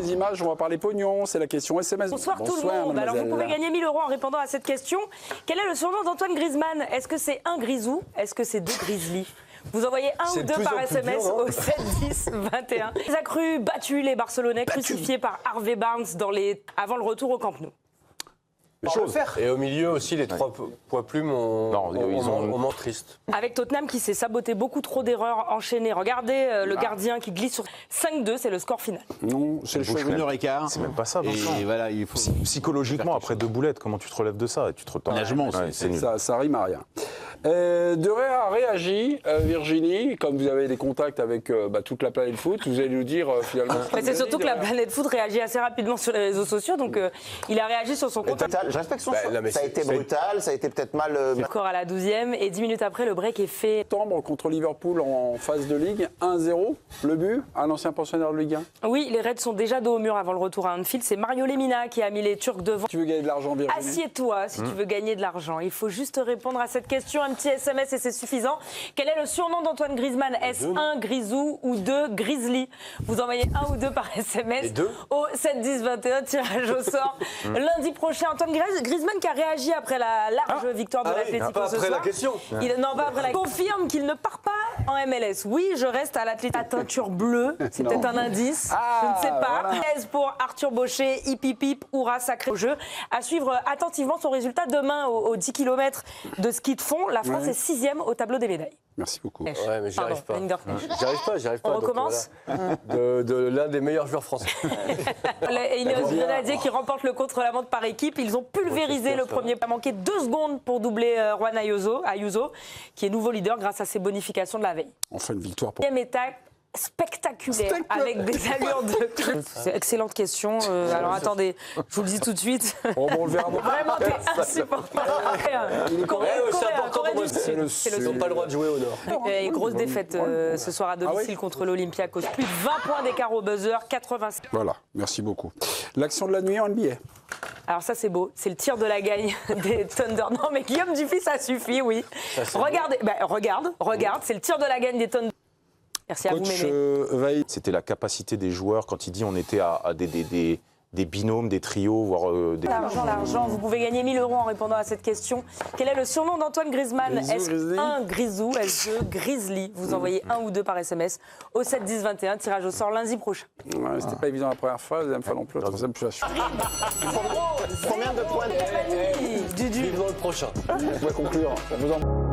les images, on va parler pognon. C'est la question SMS. Bonsoir tout le monde. Alors vous pouvez gagner 1000 € en répondant à cette question. Quel est le surnom d'Antoine Griezmann? Est-ce que c'est un grisou? Est-ce que c'est deux grizzlies? Vous envoyez un ou deux par SMS au 7 10 21. Les accrus battus, les Barcelonais crucifiés par Harvey Barnes avant le retour au Camp Nou. Et au milieu aussi, les 3 poids plumes ont ment triste. Avec Tottenham qui s'est saboté beaucoup trop d'erreurs enchaînées. Regardez le gardien qui glisse sur 5-2, c'est le score final. Non, c'est le choix. 1h15. C'est même pas ça, Vincent. Et voilà, il faut... Psychologiquement, après 2 boulettes, comment tu te relèves de ça? Et tu te retends. C'est nul. Ça rime à rien. De Réa a réagi, Virginie, comme vous avez des contacts avec toute la planète foot, vous allez nous dire finalement... C'est surtout que la planète foot réagit assez rapidement sur les réseaux sociaux, donc il a réagi sur son compte. Je respecte son choix. Ça a été brutal, ça a été peut-être mal... Encore à la 12e, et 10 minutes après, le break est fait. Septembre contre Liverpool en phase de Ligue, 1-0, le but, un ancien pensionnaire de Ligue 1. Oui, les Reds sont déjà dos au mur avant le retour à Anfield. C'est Mario Lemina qui a mis les Turcs devant. Tu veux gagner de l'argent, Virginie? Assieds-toi si tu veux gagner de l'argent. Il faut juste répondre à cette question, un petit SMS et c'est suffisant. Quel est le surnom d'Antoine Griezmann? Est-ce un grisou ou deux grizzly? Vous envoyez un ou deux par SMS au 7 10 21, tirage au sort. Lundi prochain, Antoine Griezmann qui a réagi après la large victoire de l'Atlético ce soir. La question. Non, pas après la confirme qu'il ne part pas en MLS. Oui, je reste à l'Atlético à teinture bleue. C'est peut-être un indice. Je ne sais pas. Voilà. Pour Arthur Baucher, hip hip hip, hurrah, sacré au jeu. À suivre attentivement son résultat demain aux 10 km de ski de fond. La France est 6e au tableau des médailles. Merci beaucoup. Ouais, mais j'y arrive pas. J'y arrive pas. On recommence. De l'un des meilleurs joueurs français. Les Grenadiers qui remportent le contre-la-montre par équipe. Ils ont pulvérisé le premier. Il a manqué 2 secondes pour doubler Juan Ayuso, qui est nouveau leader grâce à ses bonifications de la veille. Enfin, une victoire pour... Deuxième étape spectaculaire avec des allures de... C'est excellente question. Alors attendez, je vous le dis tout de suite. On le verra. Vraiment, t'es insupportable. C'est important pour moi. Ils n'ont pas le droit de jouer au Nord. Et grosse défaite ce soir à domicile contre l'Olympiakos. Plus de 20 points d'écart au buzzer, 85. Voilà, merci beaucoup. L'action de la nuit en NBA. Alors ça c'est beau, c'est le tir de la gagne des Thunder. Non mais Guillaume Dufy, ça suffit, oui. Regardez, regarde, c'est le tir de la gagne des Thunder. Merci à vous, Mémé. C'était la capacité des joueurs, quand il dit on était à des binômes, des trios, voire des... L'argent, vous pouvez gagner 1000 € en répondant à cette question. Quel est le surnom d'Antoine Griezmann? Est-ce un grisou? Est-ce deux grizzly? Vous envoyez un ou deux par SMS au 7 10 21, tirage au sort lundi prochain. Ouais, c'était pas évident la première fois, la deuxième fois non plus, la troisième fois. Combien de points Du Vivement le prochain. On va conclure. On vous en...